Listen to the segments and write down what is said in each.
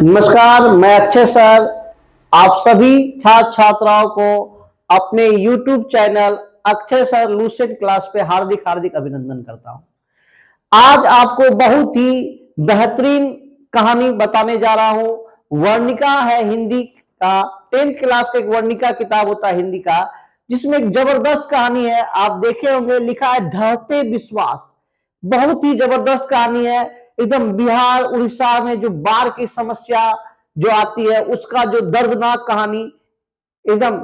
नमस्कार, मैं अक्षय सर आप सभी छात्र छात्राओं को अपने YouTube channel Akshay sir Lucent class पे हार्दिक हार्दिक अभिनंदन करता हूं। आज आपको बहुत ही बेहतरीन कहानी बताने जा रहा हूं। वर्णिका है हिंदी का, 10th क्लास का एक वर्णिका किताब होता है हिंदी का, जिसमें एक जबरदस्त कहानी है। आप देखे होंगे, लिखा है ढहते विश्वास। बहुत ही जबरदस्त कहानी है। एकदम बिहार उड़ीसा में जो बाढ़ की समस्या जो आती है उसका जो दर्दनाक कहानी एकदम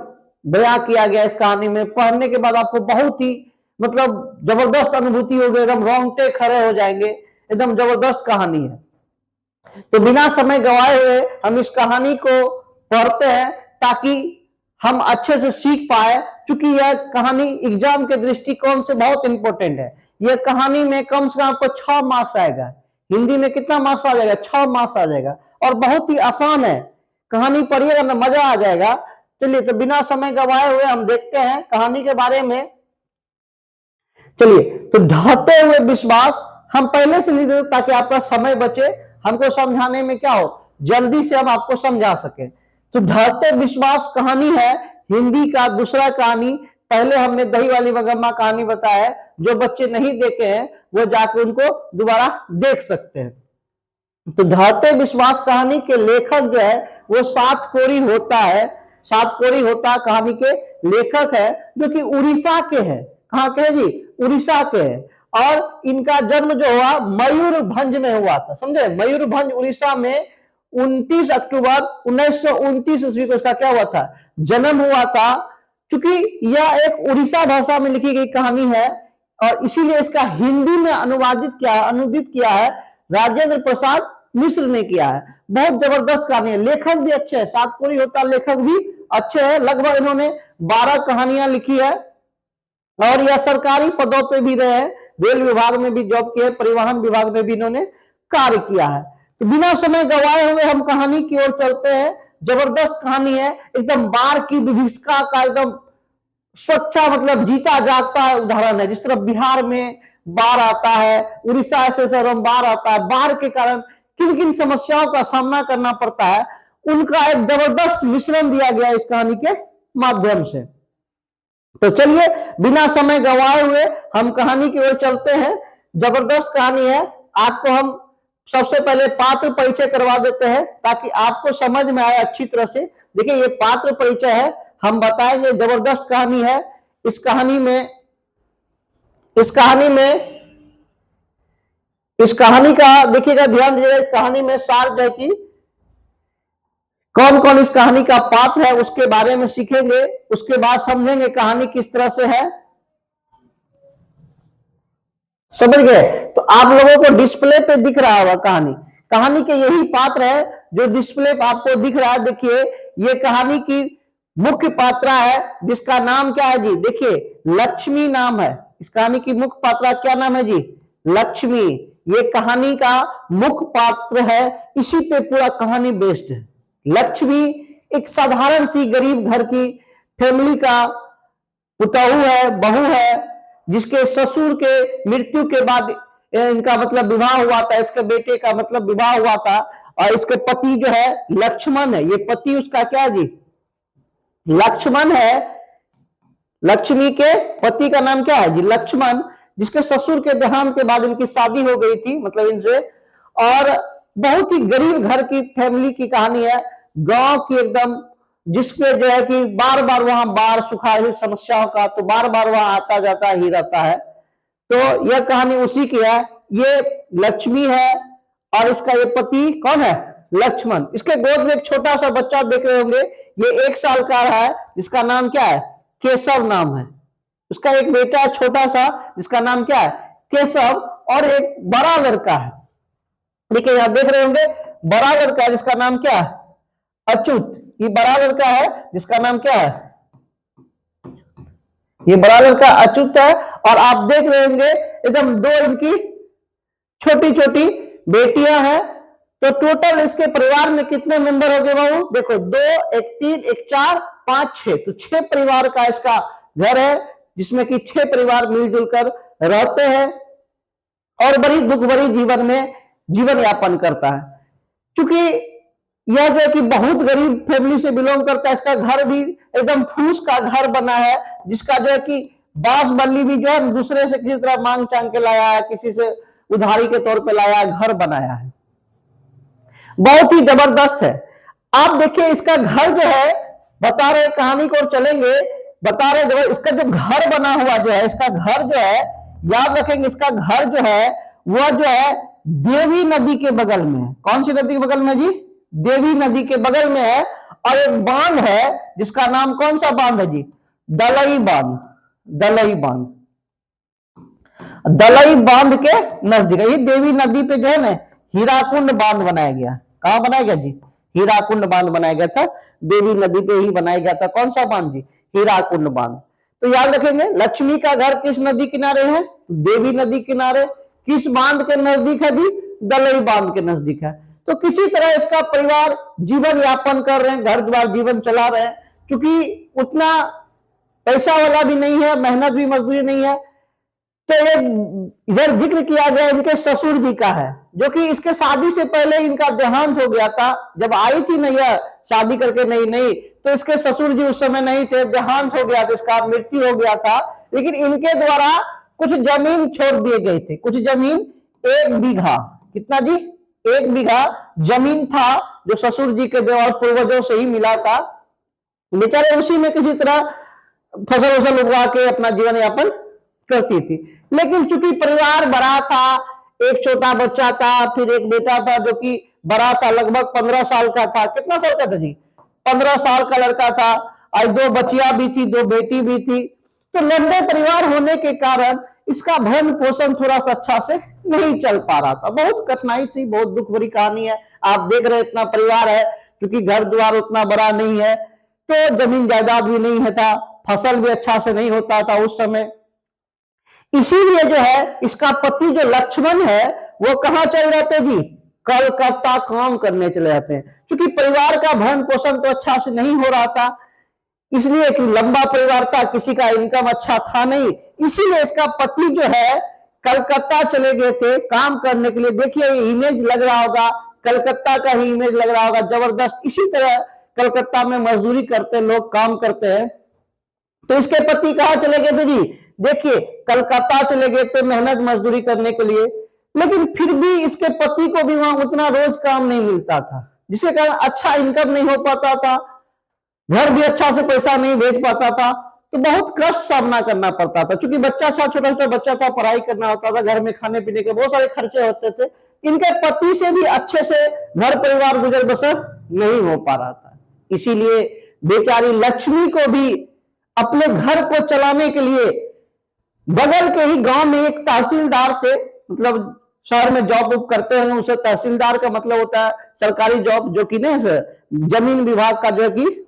बयां किया गया इस कहानी में। पढ़ने के बाद आपको बहुत ही मतलब जबरदस्त अनुभूति होगी, एकदम रोंगटे खड़े हो जाएंगे। एकदम जबरदस्त कहानी है। तो बिना समय गवाए हुए हम इस कहानी को पढ़ते हैं ताकि हम अच्छे से सीख पाए, क्योंकि यह कहानी एग्जाम के दृष्टिकोण से बहुत इंपॉर्टेंट है। यह कहानी में कम से कम आपको 6 मार्क्स आएगा। हिंदी में कितना मार्क्स आ जाएगा? 6 मार्क्स आ जाएगा। और बहुत ही आसान है, कहानी पढ़िएगा ना मजा आ जाएगा। चलिए, तो बिना समय गवाए हुए हम देखते हैं कहानी के बारे में। चलिए, तो ढहते हुए विश्वास हम पहले से लिख देते ताकि आपका समय बचे, हमको समझाने में क्या हो, जल्दी से हम आपको समझा सके। तो ढहते विश्वास कहानी है हिंदी का दूसरा कहानी। पहले हमने दही वाली मगम्मा कहानी बताया है, जो बच्चे नहीं देखे हैं वो जाकर उनको दोबारा देख सकते हैं। तो ढहते विश्वास कहानी के लेखक जो है वो सात कोरी होता है। सात कोरी होता कहानी के लेखक है, जो कि उड़ीसा के हैं। कहाँ के हैं जी? उड़ीसा के हैं। और इनका जन्म जो हुआ मयूरभंज में हुआ था, समझे? मयूरभंज उड़ीसा में 29 अक्टूबर 1929 ईस्वी को इसका क्या हुआ था? जन्म हुआ था। क्योंकि यह एक उड़ीसा भाषा में लिखी गई कहानी है और इसीलिए इसका हिंदी में अनुदित किया है राजेंद्र प्रसाद मिश्र ने किया है। बहुत जबरदस्त कहानी है। लेखक भी अच्छे हैं, सात कोरी होता लेखक भी अच्छे हैं। लगभग इन्होंने 12 कहानियां लिखी है और यह सरकारी पदों पे भी रहे हैं। रेल विभाग में भी जॉब किए, परिवहन विभाग में भी इन्होंने कार्य किया है। तो बिना समय गवाए हुए हम कहानी की ओर चलते हैं। जबरदस्त कहानी है, एकदम बाढ़ की विभीषिका का एकदम स्वच्छा मतलब जीता जागता उदाहरण है। जिस तरह बिहार में बाढ़ आता है, उड़ीसा ऐसे शहरों में बाढ़ आता है, बाढ़ के कारण किन किन समस्याओं का सामना करना पड़ता है, उनका एक जबरदस्त मिश्रण दिया गया इस कहानी के माध्यम से। तो चलिए, बिना समय गवाए हुए हम कहानी की ओर चलते हैं। जबरदस्त कहानी है। आपको हम सबसे पहले पात्र परिचय करवा देते हैं ताकि आपको समझ में आए अच्छी तरह से। देखिए, ये पात्र परिचय है, हम बताएंगे। जबरदस्त कहानी है। इस कहानी का देखिएगा, ध्यान दीजिएगा। कहानी में सार जो है कि कौन कौन इस कहानी का पात्र है उसके बारे में सीखेंगे। उसके बाद समझेंगे कहानी किस तरह से है। समझ गए? तो आप लोगों को डिस्प्ले पे दिख रहा होगा कहानी के यही पात्र है जो डिस्प्ले पे आपको दिख रहा है। देखिए, ये कहानी की मुख्य पात्रा है जिसका नाम क्या है जी? देखिए, लक्ष्मी नाम है। इस कहानी की मुख्य पात्रा क्या नाम है जी? लक्ष्मी। ये कहानी का मुख्य पात्र है, इसी पे पूरा कहानी बेस्ड है। लक्ष्मी एक साधारण सी गरीब घर की फैमिली का पुतहू है, बहू है, जिसके ससुर के मृत्यु के बाद इनका मतलब विवाह हुआ था। इसके बेटे का मतलब विवाह हुआ था और इसके पति जो है लक्ष्मण है। ये पति उसका क्या जी? लक्ष्मण है। लक्ष्मी के पति का नाम क्या है जी? लक्ष्मण, जिसके ससुर के देहांत के बाद इनकी शादी हो गई थी मतलब इनसे। और बहुत ही गरीब घर की फैमिली की कहानी है, गांव की एकदम, जिसपे जो है कि बार बार वहां बाढ़ सुखाड़ समस्याओं का तो बार बार वहां आता जाता ही रहता है। तो यह कहानी उसी की है। ये लक्ष्मी है और इसका ये पति कौन है? लक्ष्मण। इसके गोद में एक छोटा सा बच्चा देख रहे होंगे, ये 1 साल का है, जिसका नाम क्या है? केशव नाम है। उसका एक बेटा है छोटा सा, जिसका नाम क्या है? केशव। और एक बड़ा लड़का है, देखिए यहां देख रहे होंगे, बड़ा लड़का है जिसका नाम क्या है? अच्युत। ये बड़ा लड़का है जिसका नाम क्या है? ये बड़ा लड़का अच्युत है। और आप देख रहे होंगे एकदम 2 इनकी छोटी छोटी बेटियां हैं। तो टोटल इसके परिवार में कितने मेंबर हो गए बाबू? देखो, 2, 1, 3, 1, 4, 5, 6। तो 6 परिवार का इसका घर है। जिसमें कि 6 परिवार मिलजुल कर रहते हैं और बड़ी दुख भरी जीवन में जीवन यापन करता है। क्योंकि यह जो है कि बहुत गरीब फैमिली से बिलोंग करता है, इसका घर भी एकदम फूस का घर बना है, जिसका जो है कि बांस बल्ली भी जो है दूसरे से किसी तरह मांग चांग के लाया है, किसी से उधारी के तौर पे लाया है, घर बनाया है, बहुत ही जबरदस्त है। आप देखिए इसका घर जो है, बता रहे कहानी को और चलेंगे, बता रहे जो इसका जो घर बना हुआ जो है, इसका घर जो है, याद रखेंगे इसका घर जो है वह जो है देवी नदी के बगल में है। कौन सी नदी के बगल में जी? देवी नदी के बगल में है। और एक बांध है जिसका नाम कौन सा बांध है जी? दलई बांध। दलई बांध, दलई बांध के नजदीक ये देवी नदी पे जो है ना हीराकुंड बांध बनाया गया। कहां बनाया गया जी? हीराकुंड बांध बनाया गया था, देवी नदी पे ही बनाया गया था। कौन सा बांध जी? हीराकुंड बांध। तो याद रखेंगे लक्ष्मी का घर किस नदी किनारे है? देवी नदी किनारे। किस बांध के नजदीक है जी? दलई बांध के नजदीक है। तो किसी तरह इसका परिवार जीवन यापन कर रहे हैं, घर द्वार जीवन चला रहे हैं। क्योंकि उतना पैसा वाला भी नहीं है, मेहनत भी मजदूरी नहीं है। तो एक इधर जिक्र किया गया इनके ससुर जी का है, जो कि इसके शादी से पहले इनका देहांत हो गया था। जब आई थी नैया शादी करके नई नई, तो इसके ससुर जी उस समय नहीं थे, देहांत हो गया था, इसका मृत्यु हो गया था। लेकिन इनके द्वारा कुछ जमीन छोड़ दिए गए थे, कुछ जमीन 1 बीघा। कितना जी? 1 बीघा जमीन था, जो ससुर जी के देवर पूर्वजों से ही मिला था। बेचारे उसी में किसी तरह फसल वसल उगा के अपना जीवन यापन करती थी। लेकिन चूंकि परिवार बड़ा था, एक छोटा बच्चा था, फिर एक बेटा था जो कि बड़ा था, लगभग 15 साल का था। कितना साल का था जी? 15 साल का लड़का था। आज 2 बच्चियां भी थी, 2 बेटी भी थी। तो लंबे परिवार होने के कारण इसका भरण पोषण थोड़ा सा अच्छा से नहीं चल पा रहा था। बहुत कठिनाई थी, बहुत दुख भरी कहानी है। आप देख रहे इतना परिवार है, क्योंकि घर द्वार उतना बड़ा नहीं है, तो जमीन जायदाद भी नहीं है था, फसल भी अच्छा से नहीं होता था उस समय। इसीलिए जो है इसका पति जो लक्ष्मण है वो कहां चल जाते जी? कलकत्ता काम करने चले जाते हैं। क्योंकि परिवार का भरण पोषण तो अच्छा से नहीं हो रहा था, इसलिए कि लंबा परिवार था, किसी का इनकम अच्छा था नहीं, इसीलिए इसका पति जो है कलकत्ता चले गए थे काम करने के लिए। देखिए ये इमेज लग रहा होगा, कलकत्ता का ही इमेज लग रहा होगा, जबरदस्त। इसी तरह कलकत्ता में मजदूरी करते लोग, काम करते हैं। तो इसके पति कहां चले गए थे जी? देखिए कलकत्ता चले गए थे मेहनत मजदूरी करने के लिए। लेकिन फिर भी इसके पति को भी वहां उतना रोज काम नहीं मिलता था, जिसके कारण अच्छा इनकम नहीं हो पाता था, घर भी अच्छा से पैसा नहीं भेज पाता था। तो बहुत कष्ट सामना करना पड़ता था, क्योंकि बच्चा था, छोटा छोटा बच्चा था, पढ़ाई करना होता था, घर में खाने पीने के बहुत सारे खर्चे होते थे। इनके पति से भी अच्छे से घर परिवार गुजर बसर नहीं हो पा रहा था। इसीलिए बेचारी लक्ष्मी को भी अपने घर को चलाने के लिए बगल के ही गांव में एक तहसीलदार थे, मतलब शहर में जॉब करते हैं, उसे तहसीलदार का मतलब होता है सरकारी जॉब, जो कि ना जमीन विभाग का जो है कि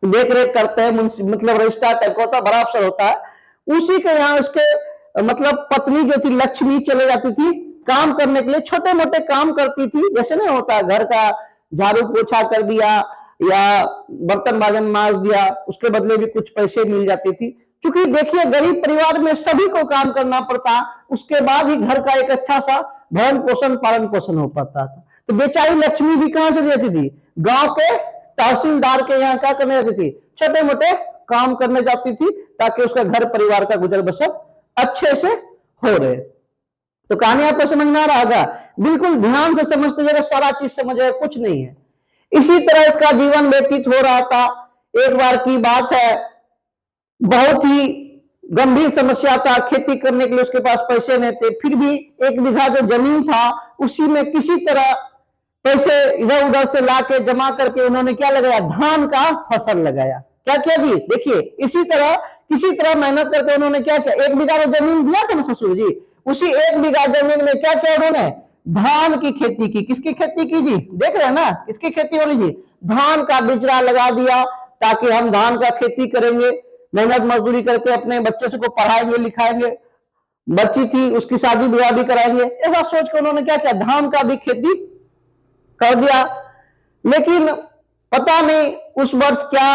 देख रेख करते हैं, मतलब रजिस्ट्रार टाइप का होता है, बड़ा अफसर होता है। उसी के यहाँ उसके मतलब पत्नी जो थी लक्ष्मी चले जाती थी काम करने के लिए। छोटे मोटे काम करती थी, जैसे नहीं होता घर का झाड़ू पोछा कर दिया या बर्तन बाजन मार दिया, उसके बदले भी कुछ पैसे मिल जाती थी। क्योंकि देखिए गरीब परिवार में सभी को काम करना पड़ता, उसके बाद ही घर का एक अच्छा सा भरण पोषण पालन पोषण हो पाता था। तो बेचारी लक्ष्मी भी कहां से रहती थी? गांव के तहसीलदार के यहाँ क्या करने जाती थी? छोटे मोटे काम करने जाती थी, ताकि उसका घर परिवार का गुजर बसर अच्छे से हो रहे। तो कहानी आपको समझ में आ रहा होगा? बिल्कुल ध्यान से समझते जाएगा, सारा चीज समझ जाएगा, कुछ नहीं है। इसी तरह इसका जीवन व्यतीत हो रहा था। एक बार की बात है, बहुत ही गंभीर समस्या था, खेती करने के लिए उसके पास पैसे नहीं थे, फिर भी 1 बीघा जो जमीन था उसी में किसी तरह पैसे इधर उधर से लाके जमा करके उन्होंने क्या लगाया? धान का फसल लगाया। क्या किया जी? देखिए इसी तरह किसी तरह मेहनत करके उन्होंने क्या किया? 1 बीघा जो जमीन दिया था ना ससुर जी, उसी 1 बीघा जमीन में क्या किया उन्होंने? धान की खेती की। किसकी खेती की जी? देख रहे हैं ना, किसकी खेती हो रही जी? धान का बिचड़ा लगा दिया, ताकि हम धान का खेती करेंगे, मेहनत मजदूरी करके अपने बच्चे से को पढ़ाएंगे लिखाएंगे, बच्ची थी उसकी शादी ब्याह भी कराएंगे। ऐसा सोच कर उन्होंने क्या किया? धान का भी खेती कर दिया। लेकिन पता नहीं उस वर्ष क्या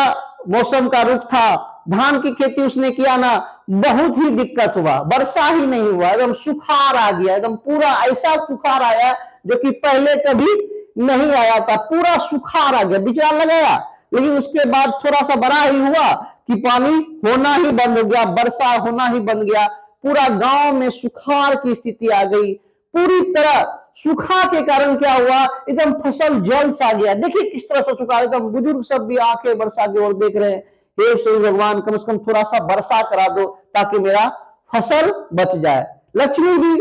मौसम का रुख था, धान की खेती उसने किया ना, बहुत ही दिक्कत हुआ, वर्षा ही नहीं हुआ, एकदम सुखाड़ आ गया, एकदम पूरा ऐसा सुखाड़ आया जो कि पहले कभी नहीं आया था, पूरा सुखाड़ आ गया, बिचड़ा लगाया, लेकिन उसके बाद थोड़ा सा बड़ा ही हुआ कि पानी होना ही बंद हो गया, वर्षा होना ही बंद गया, पूरा गांव में सुखाड़ की स्थिति आ गई, पूरी तरह सूखा के कारण क्या हुआ, एकदम फसल जल सा गया। देखिए किस तरह से सूखा, एकदम बुजुर्ग सब भी आके वर्षा की ओर देख रहे हैं, हे सूर्य भगवान कम से कम थोड़ा सा वर्षा करा दो ताकि मेरा फसल बच जाए। लक्ष्मी भी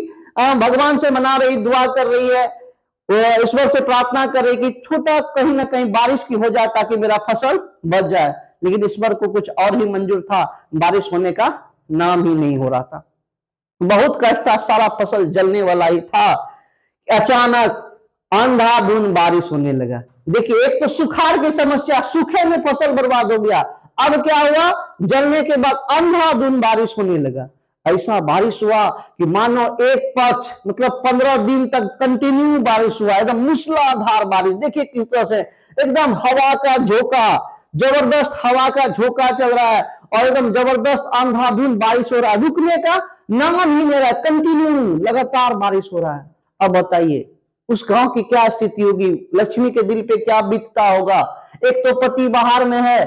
भगवान से मना रही, दुआ कर रही है, ईश्वर से प्रार्थना कर रही कि छोटा कहीं ना कहीं बारिश की हो जाए ताकि मेरा फसल बच जाए, लेकिन ईश्वर को कुछ और ही मंजूर था, बारिश होने का नाम ही नहीं हो रहा था, बहुत कष्ट था, सारा फसल जलने वाला ही था। अचानक अंधाधुंध बारिश होने लगा। देखिए एक तो सुखाड़ की समस्या, सूखे में फसल बर्बाद हो गया, अब क्या हुआ, जलने के बाद अंधाधुंध बारिश होने लगा। ऐसा बारिश हुआ कि मानो एक पक्ष मतलब 15 दिन तक कंटिन्यू बारिश हुआ, एकदम मूसलाधार बारिश। देखिए किस तरह से एकदम हवा का झोंका, जबरदस्त हवा का झोंका चल रहा है और एकदम जबरदस्त अंधाधुंध बारिश हो रहा है, रुकने का नाम ही नहीं रहा, कंटिन्यू लगातार बारिश हो रहा है। अब बताइए उस गांव की क्या स्थिति होगी, लक्ष्मी के दिल पे क्या बीतता होगा। एक तो पति बाहर में है,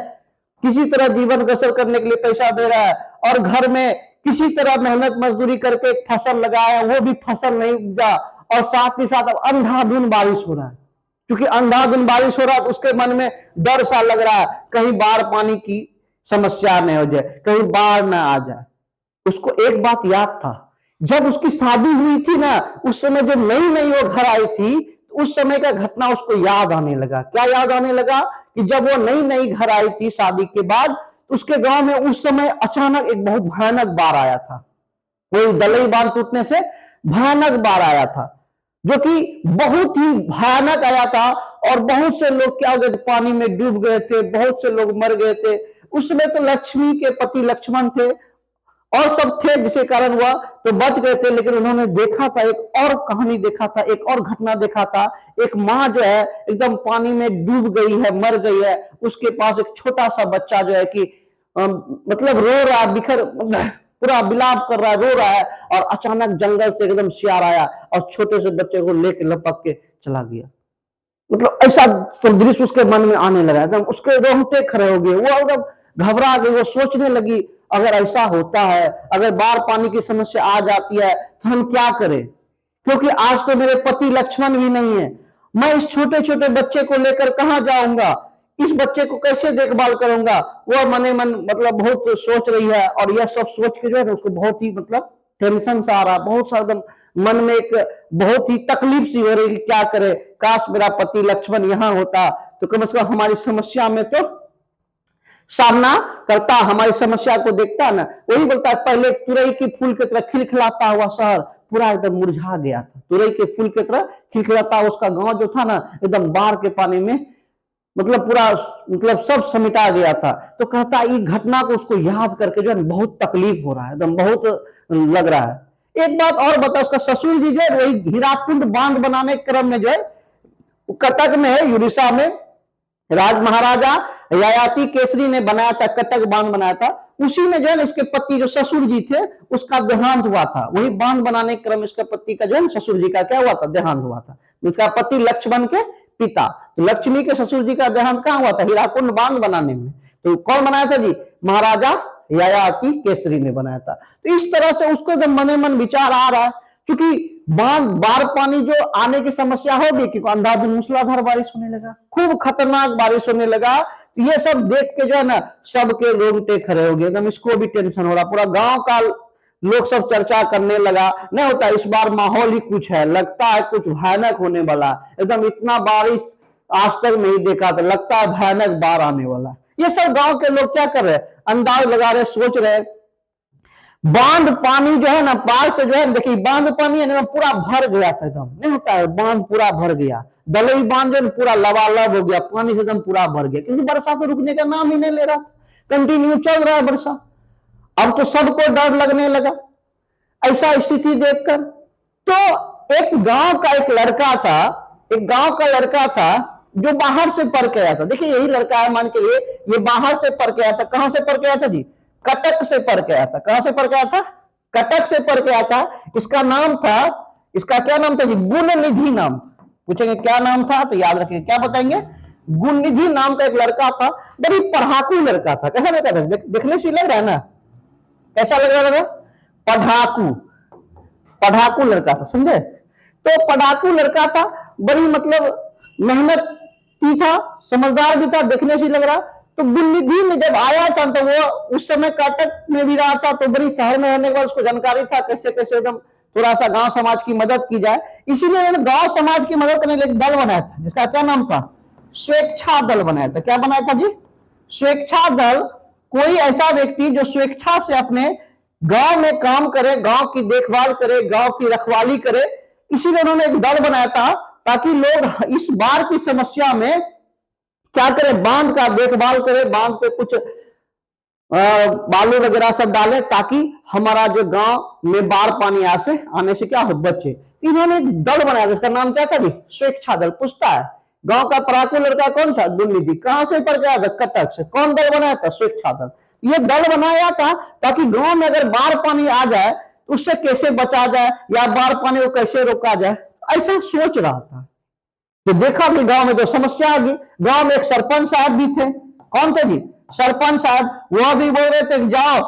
किसी तरह जीवन बसर करने के लिए पैसा दे रहा है, और घर में किसी तरह मेहनत मजदूरी करके फसल लगाया, वो भी फसल नहीं उगा, और साथ ही साथ अब अंधाधुंध बारिश हो रहा है। क्योंकि अंधाधुंध बारिश हो रहा है तो उसके मन में डर सा लग रहा है, कहीं बाढ़ पानी की समस्या नहीं हो जाए, कहीं बाढ़ ना आ जाए। उसको एक बात याद था, जब उसकी शादी हुई थी ना, उस समय जब नई नई वो घर आई थी, तो उस समय का घटना उसको याद आने लगा। क्या याद आने लगा कि जब वो नई नई घर आई थी शादी के बाद, उसके गांव में उस समय अचानक एक बहुत भयानक बाढ़ आया था। वही दलई बांध टूटने से भयानक बाढ़ आया था, जो कि बहुत ही भयानक आया था, और बहुत से लोग क्या हो गए, पानी में डूब गए थे, बहुत से लोग मर गए थे। उस समय तो लक्ष्मी के पति लक्ष्मण थे और सब थे, जिसके कारण हुआ तो बच गए थे, लेकिन उन्होंने देखा था, एक और कहानी देखा था, एक और घटना देखा था। एक माँ जो है एकदम पानी में डूब गई है, मर गई है, उसके पास एक छोटा सा बच्चा जो है कि मतलब रो रहा है, बिखर पूरा विलाप कर रहा है, रो रहा है, और अचानक जंगल से एकदम शियार आया और छोटे से बच्चे को लेके लपक के चला गया। मतलब ऐसा दृश्य उसके मन में आने लगा, एकदम उसके रोंगटे खड़े हो गए, वो एकदम घबरा गई, वो सोचने लगी अगर ऐसा होता है, अगर बाढ़ पानी की समस्या आ जाती है तो हम क्या करें, क्योंकि आज तो मेरे पति लक्ष्मण भी नहीं है, मैं इस छोटे छोटे बच्चे को लेकर कहां जाऊंगा, इस बच्चे को कैसे देखभाल करूंगा। वो मने मन मतलब बहुत सोच रही है, और यह सब सोच के जो है ना उसको बहुत ही मतलब टेंशन सा आ रहा, बहुत सा एकदम मन में एक बहुत ही तकलीफ सी हो रही कि क्या करे, काश मेरा पति लक्ष्मण यहाँ होता तो कम से कम हमारी समस्या में तो सामना करता, हमारी समस्या को देखता ना। वही बोलता है, पहले तुरई के फूल की तरह खिलखिलाता हुआ शहर पूरा एकदम मुरझा गया था, तुरई के फूल की तरह खिलखिलाता उसका गांव जो था ना, एकदम बाढ़ के पानी में मतलब पूरा मतलब सब समिटा गया था। तो कहता है घटना को उसको याद करके जो है बहुत तकलीफ हो रहा है, एकदम बहुत लग रहा है। एक बात और बता, उसका ससुर जी जो है वही हीराकुंड बांध बनाने के क्रम में जो है कटक में है, उड़ीसा में राज महाराजा ययाति केसरी ने बनाया था, कटक बांध बनाया था। उसी में जो है इसके पति जो ससुर जी थे उसका देहांत हुआ था, वही बांध बनाने के क्रम इसका पति का जो है ससुर जी का क्या हुआ था, देहांत हुआ था। इसका पति लक्ष्मण के पिता, तो लक्ष्मी के ससुर जी का देहांत कहां हुआ था, हीराकुंड बांध बनाने में। तो कौन बनाया था जी, महाराजा ययाति केसरी ने बनाया था। तो इस तरह से उसको एकदम मने मन विचार आ रहा है, क्योंकि बाढ़ पानी जो आने की समस्या होगी, क्योंकि अंधाधुंध मूसलाधार बारिश होने लगा, खूब खतरनाक बारिश होने लगा। ये सब देख के जो है ना सबके रोंगटे खड़े हो गए, एकदम इसको भी टेंशन हो रहा, पूरा गांव का लोग सब चर्चा करने लगा, नहीं होता इस बार माहौल ही कुछ है, लगता है कुछ भयानक होने वाला, एकदम इतना बारिश आज तक नहीं देखा था, लगता है भयानक बाढ़ आने वाला। ये सब गांव के लोग क्या कर रहे हैं, अंदाज लगा रहे, सोच रहे। बांध पानी जो है ना बाढ़ से जो है देखिए, बांध पानी है ना पूरा भर गया था, एकदम नहीं होता है, बांध पूरा भर गया, दलई बांध जो पूरा लबालब हो गया, पानी से एकदम पूरा भर गया, क्योंकि वर्षा तो रुकने का नाम ही नहीं ले रहा, कंटिन्यू चल रहा है वर्षा। अब तो सबको डर लगने लगा ऐसा स्थिति देखकर। तो एक गांव का एक लड़का था, एक गांव का लड़का था जो बाहर से पढ़ के आया था। देखिए यही लड़का है, मान के लिए ये बाहर से पढ़ के आया था। कहां से पढ़ के आया था जी, कटक से पढ़ के आया था। कहां से पढ़ के आया था? कटक से पढ़ के आया था। इसका नाम था, इसका क्या नाम था जी? गुणनिधि नाम। पूछेंगे क्या नाम था तो याद रखिए, क्या बताएंगे? गुणनिधि नाम का एक लड़का था, बड़ी पढ़ाकू लड़का था। कैसा लड़का था? देखने से लग रहा है ना, कैसा लग रहा था? पढ़ाकू, पढ़ाकू लड़का था, समझे? तो पढ़ाकू लड़का था, बड़ी मतलब मेहनती था, समझदार भी था, देखने से लग रहा। तो गुणनिधि में जब आया था तो वो उस समय कटक में भी रहा था, तो बड़ी शहर में रहने के बाद उसको जानकारी था कैसे कैसे एकदम थोड़ा सा गांव समाज की मदद की जाए, इसीलिए उन्होंने गांव समाज की मदद करने के लिए दल बनाया था, जिसका क्या नाम था? स्वेच्छा दल बनाया था। क्या बनाया था जी? स्वेच्छा दल। कोई ऐसा व्यक्ति जो स्वेच्छा से अपने गांव में काम करे, गांव की देखभाल करे, गांव की रखवाली करे, इसीलिए उन्होंने एक दल बनाया था, ताकि लोग इस बाढ़ की समस्या में क्या करें? बांध का देखभाल करें, बांध पे कुछ बालू वगैरह सब डाले, ताकि हमारा जो गांव में बाढ़ पानी आने से क्या हो, बचे। इन्होंने एक दल बनाया, इसका नाम क्या था जी? स्वेच्छा दल। पूछता है गांव का पढ़ाकू लड़का कौन था? गुणनिधि। कहां से पढ़ गया था? कटक से। कौन दल बनाया था? स्वेच्छा दल। ये दल बनाया था ताकि गांव में अगर बाढ़ पानी आ जाए तो उससे कैसे बचा जाए, या बाढ़ पानी को कैसे रोका जाए, ऐसा सोच रहा था। तो देखा कि गांव में तो समस्या आ गई। गांव में एक सरपंच साहब भी थे। कौन थे जी? सरपंच साहब। वह भी बोल रहे थे कि जाओ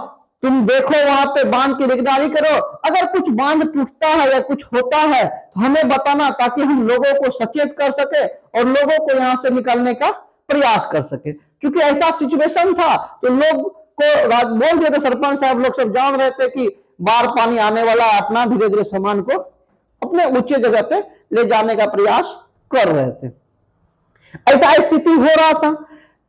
तुम देखो, वहां पे बांध की निगरानी करो, अगर कुछ बांध टूटता है या कुछ होता है तो हमें बताना, ताकि हम लोगों को सचेत कर सके और लोगों को यहां से निकलने का प्रयास कर सके। क्योंकि ऐसा सिचुएशन था तो लोग को बोल दिया था सरपंच साहब, लोग सब जान रहे थे कि बाढ़ पानी आने वाला है, अपना धीरे धीरे सामान को अपने ऊंचे जगह पे ले जाने का प्रयास कर रहे थे। ऐसा स्थिति हो रहा था।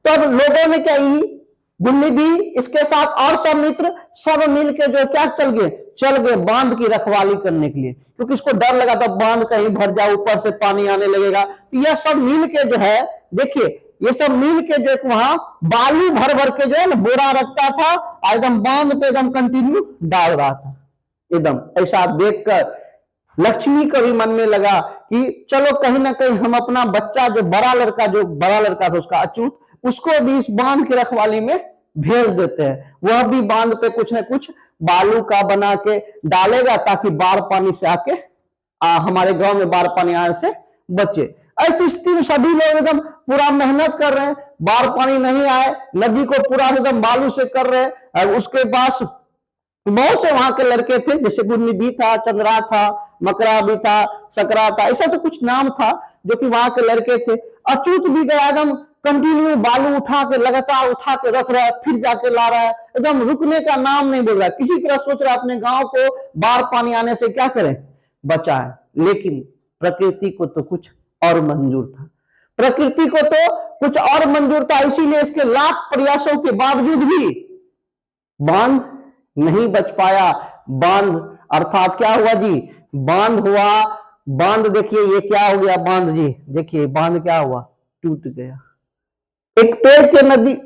तब लोगों ने क्या की? गुणनिधि इसके साथ और सब मित्र सब मिलके जो क्या चल गए बांध की रखवाली करने के लिए, क्योंकि इसको डर लगा था बांध कहीं भर जाए, ऊपर से पानी आने लगेगा। तो यह सब मिल के जो है, देखिए ये सब मिल के जो वहां बालू भर भर के जो है ना बोरा रखता था, एकदम बांध पे एकदम कंटिन्यू डाल रहा था। एकदम ऐसा देखकर लक्ष्मी को भी मन में लगा कि चलो कहीं ना कहीं हम अपना बच्चा, जो बड़ा लड़का था उसका अच्युत, उसको भी इस बांध की रखवाली में भेज देते हैं। वह भी बांध पे कुछ ना कुछ बालू का बना के डालेगा, ताकि बाढ़ पानी से आके हमारे गांव में बाढ़ पानी आने से बचे। ऐसी स्थिति में सभी लोग एकदम पूरा मेहनत कर रहे हैं, बाढ़ पानी नहीं आए, नदी को पूरा एकदम बालू से कर रहे हैं। उसके पास बहुत से वहां के लड़के थे, जैसे गुणनिधि था, चंद्रा था, मकरा भी था, सकरा था, ऐसा से कुछ नाम था जो कि वहां के लड़के थे। अच्युत भी गया एकदम कंटिन्यू बालू उठा के लगातार उठा के रख रहा है, फिर जाके ला रहा है, एकदम रुकने का नाम नहीं बोल रहा है। किसी तरह सोच रहा है अपने गांव को बाढ़ पानी आने से क्या करें, बचाए। लेकिन प्रकृति को तो कुछ और मंजूर था, प्रकृति को तो कुछ और मंजूर था। इसीलिए इसके लाख प्रयासों के बावजूद भी बांध नहीं बच पाया। बांध अर्थात क्या हुआ जी? बांध हुआ। बांध देखिए ये क्या हो गया, बांध जी देखिए बांध क्या हुआ, टूट गया। एक पेड़ के नदी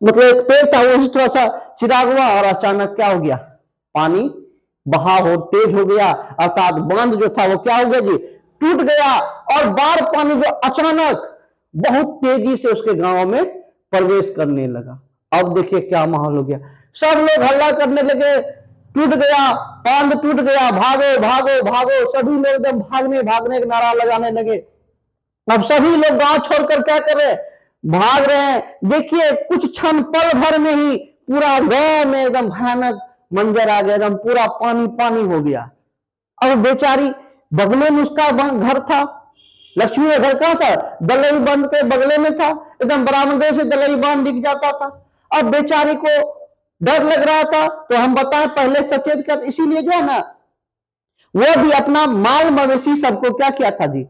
मतलब एक पेड़ था, वो थोड़ा सा चिराग हुआ और अचानक क्या हो गया, पानी बहाव हो तेज हो गया, अर्थात बांध जो था वो क्या हो गया जी, टूट गया। और बाढ़ पानी जो अचानक बहुत तेजी से उसके गांव में प्रवेश करने लगा। अब देखिए क्या माहौल हो गया, सब लोग हल्ला करने लगे, टूट गया, बांध टूट गया, भागो भागो भागो। सभी लोग एकदम भागने का नारा लगाने लगे। अब सभी लोग गांव छोड़कर क्या कर रहे, भाग रहे हैं। देखिए कुछ क्षण पल भर में ही पूरा गांव में एकदम भयानक मंजर आ गया, एकदम पूरा पानी पानी हो गया। अब बेचारी बगले में उसका घर था, लक्ष्मी का घर कहां था, दलई बांध के बगले में था, एकदम बरामदे से दलई बांध दिख जाता था। अब बेचारी को डर लग रहा था, तो हम बताएं पहले सचेत कर, इसीलिए जो है ना वो भी अपना माल मवेशी सबको क्या किया था जी,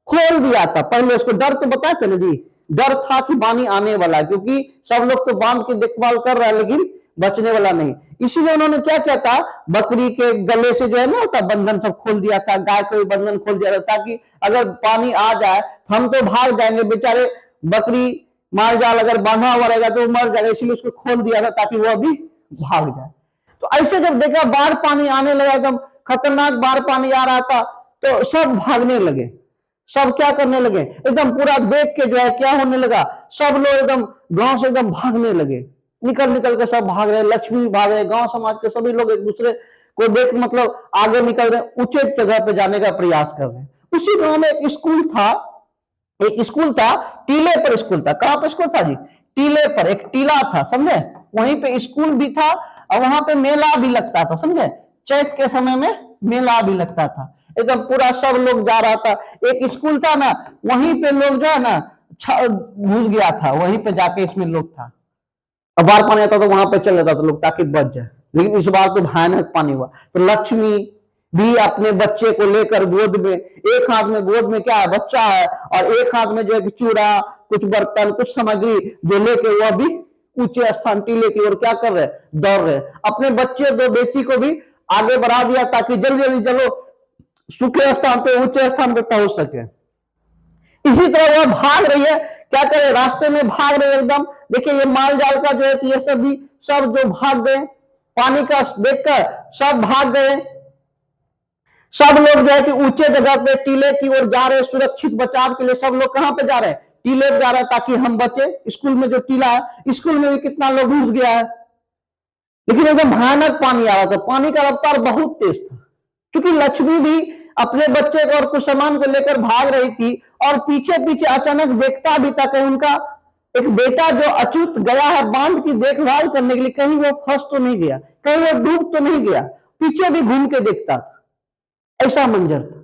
खोल दिया था। पहले उसको डर तो बताया चले जी, डर था कि पानी आने वाला, क्योंकि सब लोग तो बांध की देखभाल कर रहा है लेकिन बचने वाला नहीं। इसीलिए उन्होंने क्या किया था, बकरी के गले से जो है ना होता बंधन सब खोल दिया था, गाय को भी बंधन खोल दिया था, ताकि अगर पानी आ जाए तो हम तो भाग जाएंगे, बेचारे बकरी माल जाल अगर बांधा हुआ रहेगा तो मर जाएगा, इसलिए उसको खोल दिया था ताकि वह भी भाग जाए। तो ऐसे जब देखा बाढ़ पानी आने लगा, एकदम खतरनाक बाढ़ पानी आ रहा था, तो सब भागने लगे। सब क्या करने लगे, एकदम पूरा देख के जो है क्या होने लगा, सब लोग एकदम गांव से एकदम भागने लगे। निकल निकल के सब भाग रहे, लक्ष्मी भाग रहे, गांव समाज के सभी लोग एक दूसरे को देख मतलब आगे निकल रहे, ऊंचे जगह पे जाने का प्रयास कर रहे हैं। उसी गांव में एक स्कूल था, टीले पर स्कूल था। कहां पर स्कूल था जी? टीले पर, एक टीला था, समझे? वहीं पे स्कूल भी था और वहां पे मेला भी लगता था, समझे? चैत के समय में मेला भी लगता था, एकदम पूरा सब लोग जा रहा था। एक स्कूल था ना, वहीं पे लोग जो है ना घुस गया था, वहीं पे जाके इसमें लोग था। अब बार पानी आता तो वहां पे चल जाता था लोग ताकि बच जाए, लेकिन इस बार तो भयानक पानी हुआ। तो लक्ष्मी भी अपने बच्चे को लेकर गोद में, एक हाथ में गोद में क्या है, बच्चा है, और एक हाथ में जो है चूड़ा, कुछ बर्तन, कुछ सामग्री जो लेके वो भी ऊंचे स्थान टीले की ओर क्या कर रहे, दौड़ रहे। अपने बच्चे दो बेटी को भी आगे बढ़ा दिया ताकि जल्दी जल्दी चलो सूखे स्थान पे, ऊंचे स्थान पे पहुंच सके। इसी तरह वह भाग रही है, क्या करे, रास्ते में भाग रहे एकदम। देखिए ये माल जाल का जो है कि ये सब जो भाग गए, पानी का देखकर सब भाग गए। सब लोग जो है कि ऊंचे जगह पे टीले की ओर जा रहे, सुरक्षित बचाव के लिए सब लोग कहां पे जा रहे हैं, टीले पे जा रहे हैं ताकि हम बचे। स्कूल में जो टीला है, स्कूल में भी कितना लोग घुस गया है, लेकिन एकदम भयानक पानी आ रहा था, पानी का रफ्तार बहुत तेज था। क्योंकि लक्ष्मी भी अपने बच्चे को और कुछ सामान को लेकर भाग रही थी, और पीछे पीछे अचानक देखता भी था कहीं उनका एक बेटा जो अच्युत गया है बांध की देखभाल करने के लिए, कहीं वो फंस तो नहीं गया, कहीं वो डूब तो नहीं गया, पीछे भी घूम के देखता था। ऐसा मंजर था।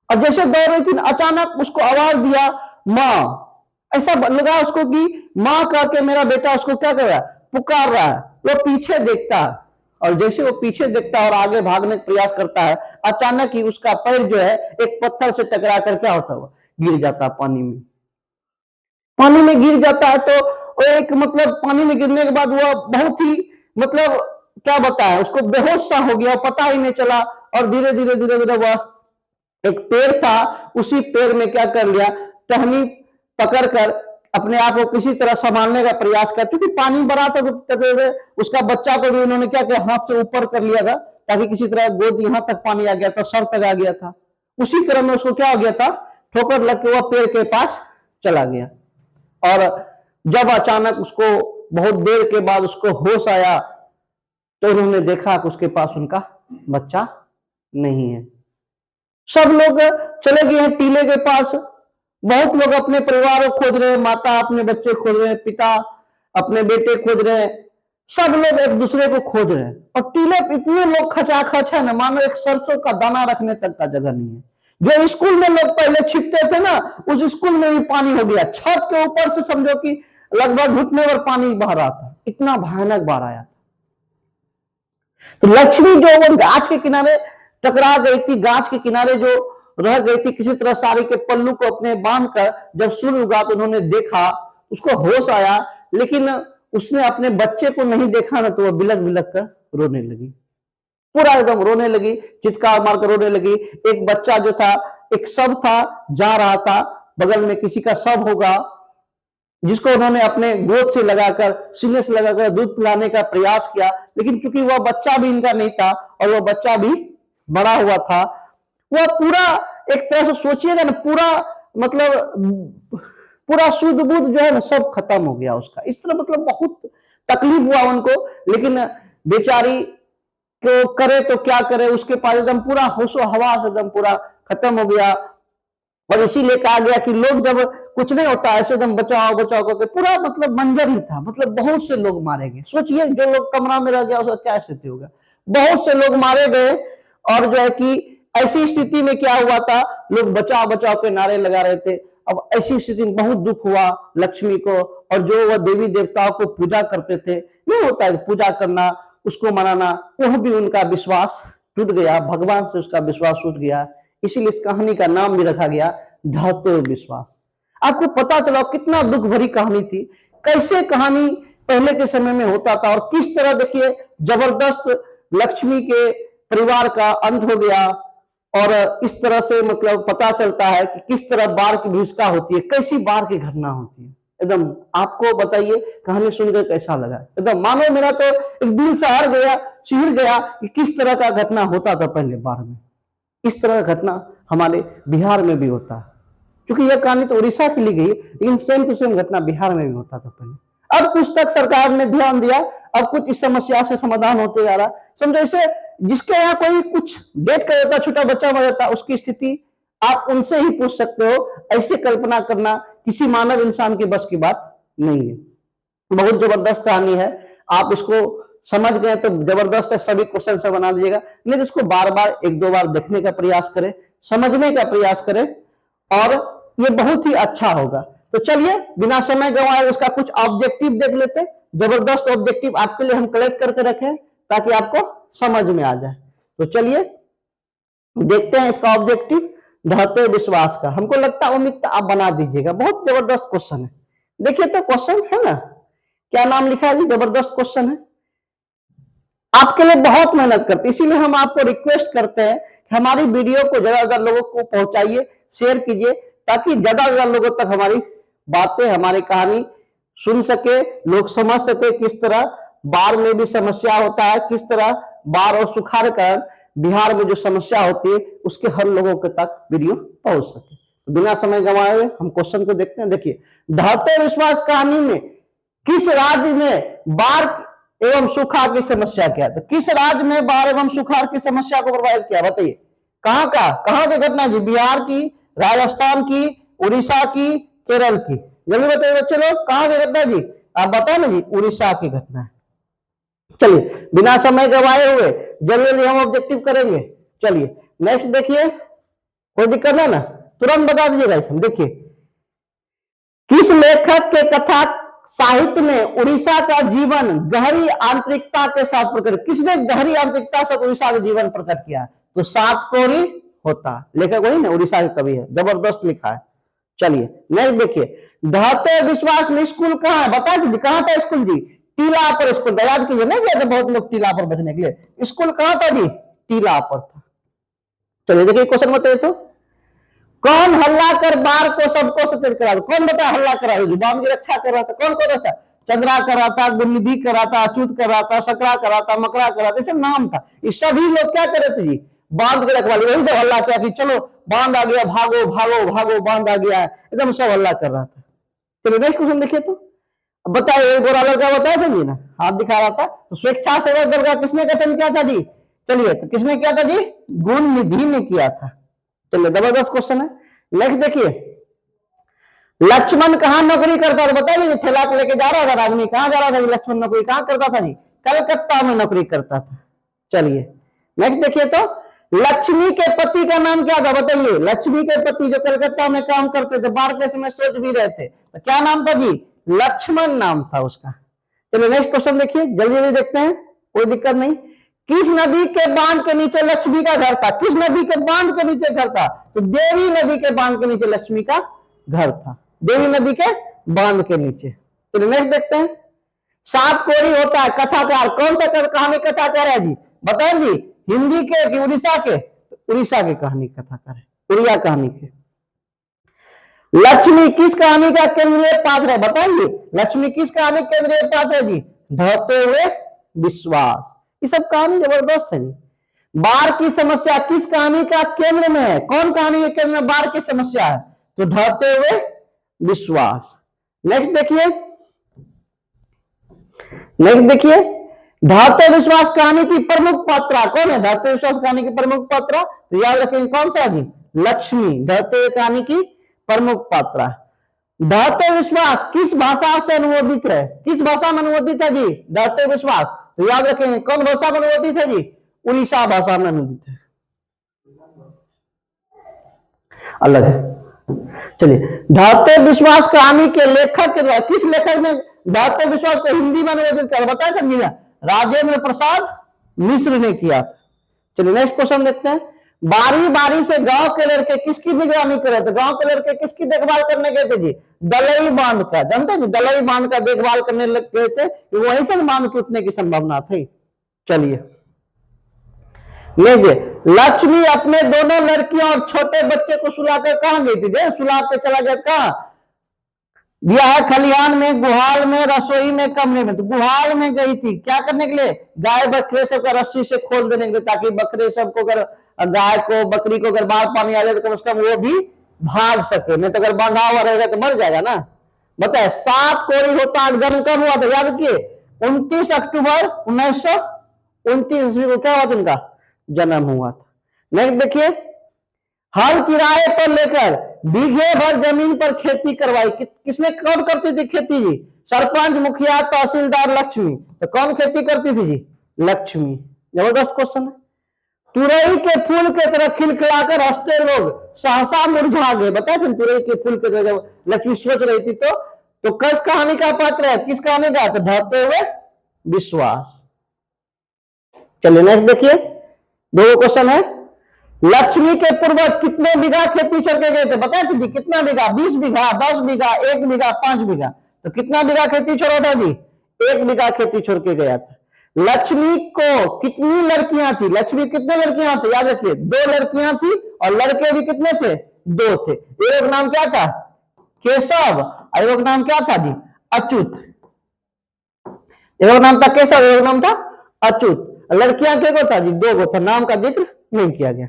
और जैसे दौड़ रही थी अचानक उसको आवाज दिया माँ, ऐसा लगा उसको कि माँ कह के मेरा बेटा उसको क्या कर रहा है, पुकार रहा है। वो पीछे देखता है, और जैसे वो पीछे देखता है और आगे भागने का प्रयास करता है, अचानक ही उसका पैर जो है एक पत्थर से टकरा कर क्या होता है, गिर जाता है पानी में। पानी में गिर जाता है तो एक मतलब पानी में गिरने के बाद वह बहुत ही मतलब क्या बताया, उसको बेहोश सा हो गया, पता ही नहीं चला। और धीरे धीरे धीरे धीरे वह एक पेड़ था, उसी पेड़ में क्या कर लिया, टहनी पकड़कर अपने आप को किसी तरह संभालने का प्रयास किया। क्योंकि पानी भरा था तो उसका बच्चा को भी उन्होंने क्या किया, हाथ से ऊपर कर लिया था ताकि किसी तरह गोद यहां तक पानी आ गया था, सर तक आ गया था। उसी क्रम में उसको क्या हो गया था, ठोकर लग के वह पेड़ के पास चला गया। और जब अचानक उसको बहुत देर के बाद उसको होश आया तो उन्होंने देखा कि उसके पास उनका बच्चा नहीं है। सब लोग चले गए हैं टीले के पास, बहुत लोग अपने परिवार को खोज रहे हैं, माता अपने बच्चे खोज रहे हैं, पिता अपने बेटे खोज रहे हैं, सब लोग एक दूसरे को खोज रहे हैं। और टीले पे इतने लोग खचाखच है ना, मानो एक सरसों का दाना रखने तक का जगह नहीं है। जो स्कूल में लोग पहले छिपते थे ना, उस स्कूल में भी पानी हो गया, छत के ऊपर से समझो कि लगभग घुटने पर पानी बह रहा था, इतना भयानक बाढ़ आया था। तो लक्ष्मी जो वो गाछ के किनारे टकरा गई थी, गाछ के किनारे जो रह गई थी, किसी तरह साड़ी के पल्लू को अपने बांध कर जब सूर्य उगा तो उन्होंने देखा, उसको होश आया, लेकिन उसने अपने बच्चे को नहीं देखा ना, तो वह बिलक बिलक कर रोने लगी, पूरा एकदम रोने लगी, चित्कार मारकर रोने लगी। एक बच्चा जो था, एक शव था, जा रहा था, बगल में किसी का शव होगा, जिसको उन्होंने अपने गोद से लगाकर, सीने से लगाकर दूध पिलाने का प्रयास किया, लेकिन चूंकि वह बच्चा भी इनका नहीं था और वह बच्चा भी बड़ा हुआ था, वह पूरा एक तरह से सोचिएगा ना, पूरा मतलब पूरा शुद्ध बुद्ध जो है ना सब खत्म हो गया उसका। इस तरह मतलब बहुत तकलीफ हुआ उनको, लेकिन बेचारी को करे तो क्या करे, उसके पास एकदम पूरा होशो हवास एकदम पूरा खत्म हो गया। और इसीलिए कहा गया कि लोग जब कुछ नहीं होता ऐसे एकदम बचाओ बचाओ करके, पूरा मतलब मंजर ही था, मतलब बहुत से लोग मारे गए। सोचिए जो लोग कमरा में रह गया उसका क्या स्थिति होगा, बहुत से लोग मारे गए। और जो है कि ऐसी स्थिति में क्या हुआ था, लोग बचाओ बचाओ के नारे लगा रहे थे। अब ऐसी स्थिति में बहुत दुख हुआ लक्ष्मी को, और जो वह देवी देवताओं को पूजा करते थे, नहीं होता है पूजा करना, उसको मनाना, वह भी उनका विश्वास टूट गया, भगवान से उसका विश्वास टूट गया। इसीलिए इस कहानी का नाम भी रखा गया ढहते हुए विश्वास। आपको पता चला कितना दुख भरी कहानी थी, कैसे कहानी पहले के समय में होता था, और किस तरह देखिए जबरदस्त लक्ष्मी के परिवार का अंत हो गया। और इस तरह से मतलब पता चलता है कि किस तरह बाढ़ की भीषिका होती है, कैसी बाढ़ की घटना होती है। एकदम आपको बताइए कहानी सुनकर कैसा लगा, एकदम मानो मेरा तो एक दिल सहर गया, सिहर गया कि किस तरह का घटना होता था पहले बाढ़ में। इस तरह का घटना हमारे बिहार में भी होता है, क्योंकि यह कहानी तो उड़ीसा की ली गई, लेकिन सेम टू सेम घटना बिहार में भी होता था पहले। अब कुछ तक सरकार ने ध्यान दिया, अब कुछ इस समस्या से समाधान होते जा रहा। समझो इसे, जिसके यहाँ कोई कुछ डेट कर देता, छोटा बच्चा मर जाता, उसकी स्थिति आप उनसे ही पूछ सकते हो। ऐसे कल्पना करना किसी मानव इंसान के बस की बात नहीं है। बहुत जबरदस्त कहानी है, आप इसको समझ गए तो जबरदस्त है, सभी क्वेश्चन से बना दीजिएगा। नहीं तो इसको बार बार एक दो बार देखने का प्रयास करें, समझने का प्रयास करें, और ये बहुत ही अच्छा होगा। तो चलिए बिना समय गंवाए उसका कुछ ऑब्जेक्टिव देख लेते हैं। जबरदस्त ऑब्जेक्टिव आपके लिए हम कलेक्ट करके रखें ताकि आपको समझ में आ जाए। तो चलिए देखते हैं इसका ऑब्जेक्टिव, ढहते विश्वास का। हमको लगता है उम्मीद आप बना दीजिएगा, बहुत जबरदस्त क्वेश्चन है। देखिए तो क्वेश्चन है ना, क्या नाम लिखा है जी, जबरदस्त क्वेश्चन है, आपके लिए बहुत मेहनत करते हैं। इसीलिए हम आपको रिक्वेस्ट करते हैं कि हमारी वीडियो को ज्यादा ज्यादा लोगों को पहुंचाइए, शेयर कीजिए, ताकि ज्यादा ज्यादा लोगों तक हमारी बातें, हमारी कहानी सुन सके, लोग समझ सके किस तरह बाढ़ में भी समस्या होता है, किस तरह बाढ़ और सुखाड़ का बिहार में जो समस्या होती है उसके हर लोगों के तक वीडियो पहुंच सके। तो बिना समय गंवाए हुए हम क्वेश्चन को देखते हैं। देखिए, ढहते विश्वास कहानी में किस राज्य में बाढ़ एवं सुखाड़ की समस्या क्या है? तो किस राज्य में बाढ़ एवं सुखाड़ की समस्या को प्रभावित किया, बताइए। कहां की घटना जी? बिहार की, राजस्थान की, उड़ीसा की, केरल की? जल्दी बताइए बच्चे लोग, कहां की घटना जी? आप बताए ना जी, उड़ीसा की घटना है। चलिए बिना समय गंवाए हुए जल्दी जल्दी हम ऑब्जेक्टिव करेंगे। चलिए नेक्स्ट देखिए, कोई दिक्कत है ना, तुरंत बता दीजिएगा। देखिए, किस लेखक के कथा साहित्य में उड़ीसा का जीवन गहरी आंतरिकता के साथ प्रकट, किसने गहरी आंतरिकता से उड़ीसा का जीवन प्रकट किया? तो सातकोरी होता, लेखक वही ना, उड़ीसा के कवि है, जबरदस्त लिखा है। चलिए नेक्स्ट देखिए, ढहते विश्वास में स्कूल कहाँ है, बता दीजिए, कहां था स्कूल जी? टीला पर स्कूल था, याद कीजिए ना, गया था बहुत लोग टीला पर बचने के लिए, स्कूल कहां था जी? टीला पर था। चलिए देखिए क्वेश्चन बताइए तो, कौन हल्ला कर बाढ़ को सबको सचेत करा? कौन बता हल्ला करा, बांध की रक्षा कर रहा था? कौन कर रहा था? चंद्रा कर रहा था, गुणनिधि कर रहा था, अच्युत कर रहा था, सकरा कर रहा था, मकरा कर रहा था, सब नाम था। ये सभी लोग क्या कर रहे थे जी? बांध के रखवाली, वही सब हल्ला किया कि चलो बांध आ गया, भागो भागो भागो, बांध आ गया, एकदम सब हल्ला कर रहा था। चलिए नेक्स्ट क्वेश्चन देखिए तो, बताइए, गोरा लड़का बताया था जी ना, हाथ दिखा रहा था। तो स्वेच्छा सेवक दल का किसने गठन किया था जी? चलिए तो किसने किया था जी? गुणनिधि ने किया था। चलिए जबरदस्त क्वेश्चन है। नेक्स्ट देखिए, लक्ष्मण कहां नौकरी करता था? बताइए, ठेला को लेके जा रहा था आदमी, कहां जा रहा था? लक्ष्मण नौकरी कहां करता था जी? कलकत्ता में नौकरी करता था। चलिए नेक्स्ट देखिए तो, लक्ष्मी के पति का नाम क्या था? बताइए, लक्ष्मी के पति जो कलकत्ता में काम करते थे, बाढ़ के समय सोच भी रहे थे, तो क्या नाम था जी? लक्ष्मण नाम था उसका। चलिए नेक्स्ट क्वेश्चन देखिए, जल्दी जल्दी देखते हैं, कोई दिक्कत नहीं। किस नदी के बांध के नीचे लक्ष्मी का घर था? किस नदी के बांध के नीचे घर था? तो देवी नदी के बांध के नीचे लक्ष्मी का घर था, देवी नदी के बांध के नीचे। तो नेक्स्ट देखते हैं, सात कोरी होता है कथाकार, कौन सा कहानी कथाकार है जी? बताएं जी, हिंदी के कि उड़ीसा के? तो उड़ीसा के कहानी कथाकार है, उड़िया कहानी के। लक्ष्मी किस कहानी का केंद्रीय पात्र है? बताएंगे, लक्ष्मी किस कहानी केंद्रीय पात्र है जी? ढहते हुए विश्वास। ये सब कहानी जबरदस्त है जी। बाढ़ की समस्या किस कहानी का केंद्र में है? कौन कहानी के केंद्र में बाढ़ की समस्या है? तो ढहते हुए विश्वास। नेक्स्ट देखिए, नेक्स्ट देखिए, ढहते विश्वास कहानी की प्रमुख पात्रा कौन है? ढहते विश्वास कहानी की प्रमुख पात्रा, तो याद रखेंगे कौन सा जी? लक्ष्मी, ढहते हुए कहानी की प्रमुख पात्रा। ढहते विश्वास किस भाषा से अनुवादित है? किस भाषा में अनुवादित है जी ढहते विश्वास? तो याद रखेंगे कौन भाषा में अनुवादित है जी? उड़ीसा भाषा में अनुवादित है, अलग है। चलिए, ढहते विश्वास कहानी के लेखक किस लेखक ने ढहते विश्वास को हिंदी में अनुवादित किया? बताया था जी, राजेंद्र प्रसाद मिश्र ने किया था। चलिए नेक्स्ट क्वेश्चन देखते हैं, बारी बारी से गांव के लड़के किसकी निगरानी कर रहे थे? गांव के लड़के किसकी देखभाल करने गए थे जी? दलई बांध का, जानते जी, दलई बांध का देखभाल करने लग गए थे, वहीं से बांध के उठने की संभावना थी। चलिए लीजिए, लक्ष्मी अपने दोनों लड़कियों और छोटे बच्चे को सुलाकर कहां गई थी? सुला के चला गया, कहां दिया है? खलिहान में, गुहाल में, रसोई में, कमरे में। तो गुहाल में गई थी, क्या करने के लिए? गाय बकरे सबका रस्सी से खोल देने के लिए, ताकि बकरे सबको, अगर गाय को बकरी को अगर बाढ़ पानी आ जाए तो कम से कम वो भी भाग सके, नहीं तो अगर बांधा हुआ रहेगा तो मर जाएगा ना। बताए 7 कोरी होता जन्म कब हुआ था, याद किए 29 अक्टूबर 1929 ईस्वी को क्या हुआ था इनका जन्म हुआ था। नेक्स्ट देखिए, हल किराए पर लेकर बीघे भर जमीन पर खेती करवाई, किसने कौन करती थी खेती जी, सरपंच, मुखिया, तहसीलदार, लक्ष्मी। तो कौन खेती करती थी जी, लक्ष्मी। जबरदस्त क्वेश्चन है। तुरई के फूल के तरह खिलखिलाकर हंसते लोग सहसा मुरझा गए। बताए थे तुरई के फूल के तरह जब लक्ष्मी सोच रही थी तो किस कहानी का पात्र है, किस कहानी का, तो ढहते हुए विश्वास। चलिए नेक्स्ट देखिए, दो क्वेश्चन है। लक्ष्मी के पूर्वज कितने बीघा खेती छोड़ के गए थे, बताए थे जी कितना बीघा, 20 बीघा, 10 बीघा, 1 बीघा, 5 बीघा। तो कितना बीघा खेती छोड़ा था जी, 1 बीघा खेती छोड़ के गया था। लक्ष्मी को कितनी लड़कियां थी, लक्ष्मी कितने लड़कियां थे, याद रखिए 2 लड़कियां थी और लड़के भी कितने थे, 2 थे। एक नाम क्या था, केशव, और एक नाम क्या था जी, अच्युत। एक नाम था केशव, एक नाम था अच्युत। लड़कियां के को था जी, 2 को था, नाम का जिक्र नहीं किया गया।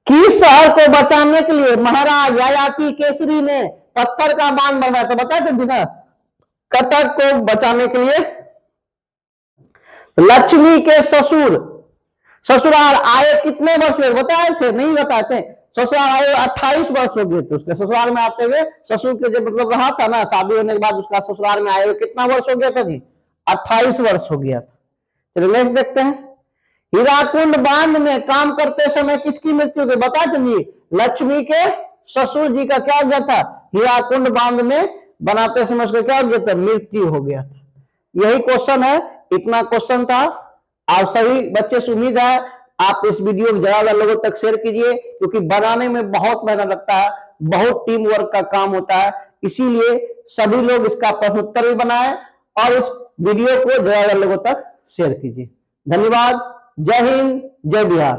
किस शहर को बचाने के लिए महाराज ययाति केसरी ने पत्थर का बांध बनवाया था, बताए थे ना, कटक को बचाने के लिए। लक्ष्मी के ससुराल आए कितने वर्ष हुए, बताए थे, नहीं बताए थे। ससुराल आए 28 वर्ष हो गए थे उसके ससुराल में आते हुए। ससुर के जब मतलब रहा था ना, शादी होने के बाद उसका ससुराल में आए हुए कितना वर्ष हो गया था जी, 28 वर्ष हो गया था। चलिए नेक्स्ट देखते हैं। हीराकुंड बांध में काम करते समय किसकी मृत्यु हुई, बता दीजिए, लक्ष्मी के ससुर जी का क्या हो गया था, हीराकुंड बांध में बनाते समय उसका क्या हो गया था, मृत्यु हो गया था। यही क्वेश्चन है, इतना क्वेश्चन था। आप सभी बच्चे से उम्मीद है आप इस वीडियो को ज्यादा लोगों तक शेयर कीजिए, क्योंकि बनाने में बहुत मेहनत लगता है, बहुत टीम वर्क का काम होता है। इसीलिए सभी लोग इसका प्रश्नोत्तर भी बनाए और इस वीडियो को ज्यादा लोगों तक शेयर कीजिए। धन्यवाद। जय हिंद, जय बिहार।